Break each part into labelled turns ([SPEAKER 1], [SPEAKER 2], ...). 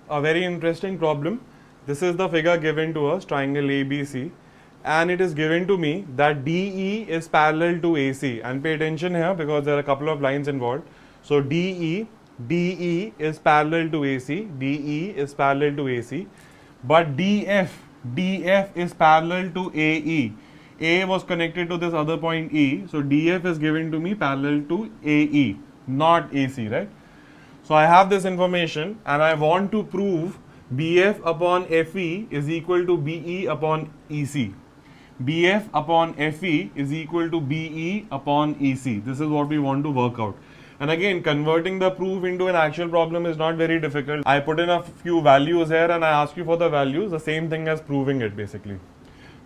[SPEAKER 1] a very interesting problem. This is the figure given to us, triangle ABC, and it is given to me that DE is parallel to AC. And pay attention here because there are a couple of lines involved. So DE is parallel to AC, DE is parallel to AC, but DF is parallel to AE. A was connected to this other point E, so DF is given to me parallel to AE, not AC, right? So I have this information and I want to prove BF upon FE is equal to BE upon EC. BF upon FE is equal to BE upon EC. This is what we want to work out. And again, converting the proof into an actual problem is not very difficult. I put in a few values here and I ask you for the values, the same thing as proving it basically.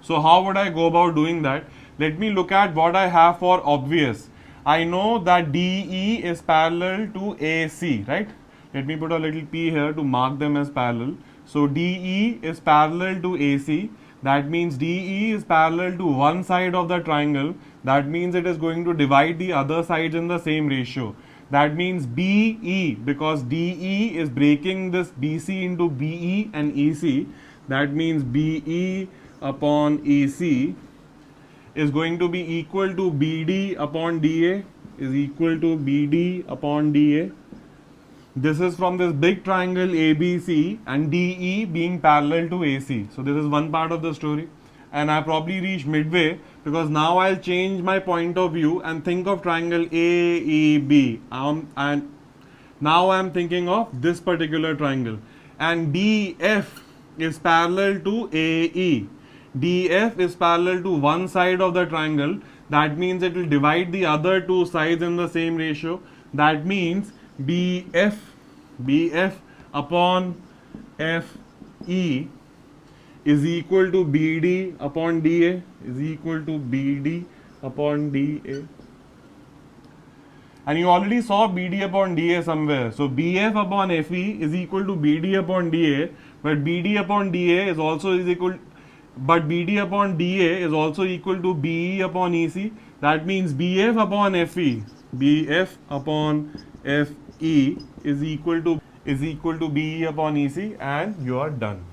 [SPEAKER 1] So how would I go about doing that? Let me look at what I have for obvious. I know that DE is parallel to AC, right? Let me put a little P here to mark them as parallel. So DE is parallel to AC. That means DE is parallel to one side of the triangle. That means it is going to divide the other sides in the same ratio. That means BE, because DE is breaking this BC into BE and EC. That means BE upon EC is going to be equal to BD upon DA, is equal to BD upon DA. This is from this big triangle ABC and DE being parallel to AC. So this is one part of the story, and I probably reach midway because now I'll change my point of view and think of triangle AEB. And now I'm thinking of this particular triangle, and DF is parallel to AE. DF is parallel to one side of the triangle. That means it will divide the other two sides in the same ratio. That means BF upon FE is equal to BD upon DA, is equal to BD upon DA. And you already saw BD upon DA somewhere. So BF upon FE is equal to BD upon DA, but BD upon DA is also equal to BE upon EC. That means BF upon FE, BF upon FE is equal to BE upon EC, and you are done.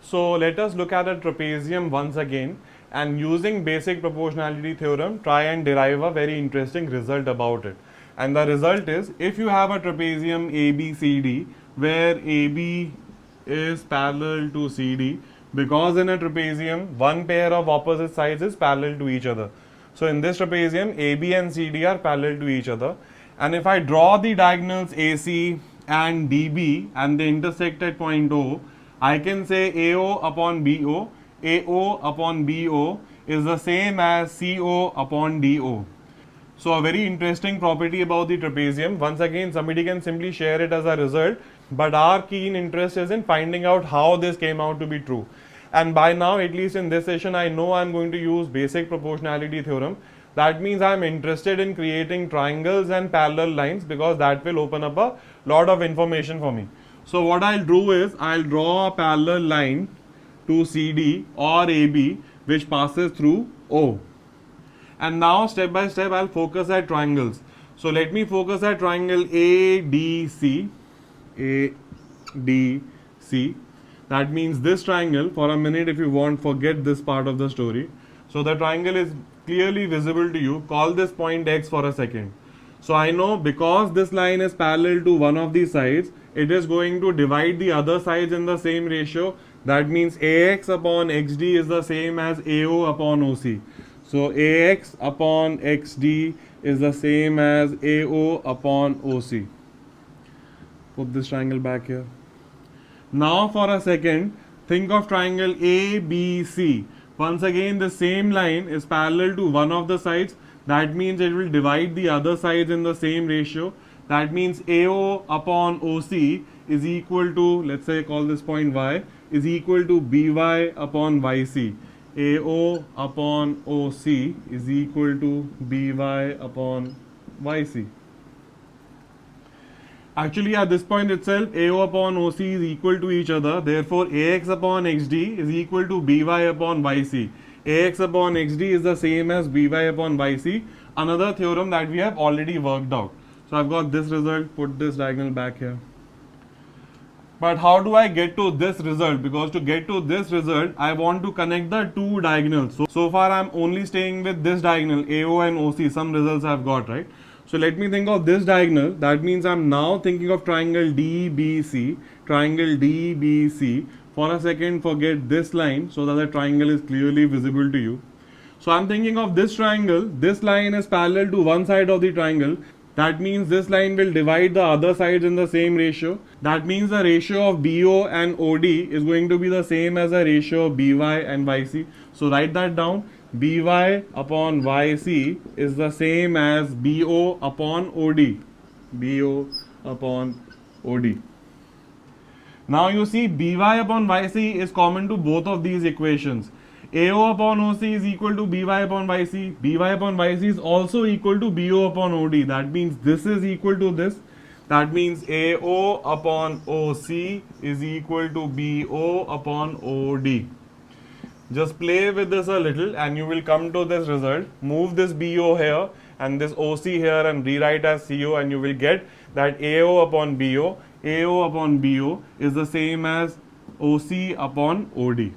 [SPEAKER 1] So let us look at a trapezium once again, and using basic proportionality theorem try and derive a very interesting result about it. And the result is, if you have a trapezium ABCD where AB is parallel to CD, because in a trapezium one pair of opposite sides is parallel to each other. So in this trapezium AB and CD are parallel to each other, and if I draw the diagonals AC and DB and they intersect at point O, I can say AO upon BO, AO upon BO is the same as CO upon DO. So a very interesting property about the trapezium. Once again, somebody can simply share it as a result, but our keen interest is in finding out how this came out to be true. And by now, at least in this session, I know I'm going to use basic proportionality theorem. That means I'm interested in creating triangles and parallel lines, because that will open up a lot of information for me. So what I'll do is I'll draw a parallel line to CD or AB which passes through O. And now step by step I'll focus at triangles. So let me focus at triangle ADC. ADC. That means this triangle, for a minute if you want, forget this part of the story. So the triangle is clearly visible to you. Call this point X for a second. So I know because this line is parallel to one of these sides, it is going to divide the other sides in the same ratio. That means AX upon XD is the same as AO upon OC. So AX upon XD is the same as AO upon OC. Put this triangle back here. Now for a second, think of triangle ABC. Once again, the same line is parallel to one of the sides. That means it will divide the other sides in the same ratio. That means AO upon OC is equal to, let's say call this point Y, is equal to BY upon YC. AO upon OC is equal to BY upon YC. Actually, at this point itself, AO upon OC is equal to each other. Therefore, AX upon XD is equal to BY upon YC. AX upon XD is the same as BY upon YC. Another theorem that we have already worked out. So I've got this result. Put this diagonal back here. But how do I get to this result? Because to get to this result, I want to connect the two diagonals. So far I'm only staying with this diagonal, AO and OC, some results I've got, right? So let me think of this diagonal. That means I'm now thinking of triangle DBC, triangle DBC. For a second, forget this line so that the triangle is clearly visible to you. So I'm thinking of this triangle. This line is parallel to one side of the triangle. That means this line will divide the other sides in the same ratio. That means the ratio of BO and OD is going to be the same as the ratio of BY and YC. So write that down. BY upon YC is the same as BO upon OD. BO upon OD. Now you see BY upon YC is common to both of these equations. AO upon OC is equal to BY upon YC. BY upon YC is also equal to BO upon OD. That means this is equal to this. That means AO upon OC is equal to BO upon OD. Just play with this a little and you will come to this result. Move this BO here and this OC here and rewrite as CO, and you will get that AO upon BO is the same as OC upon OD.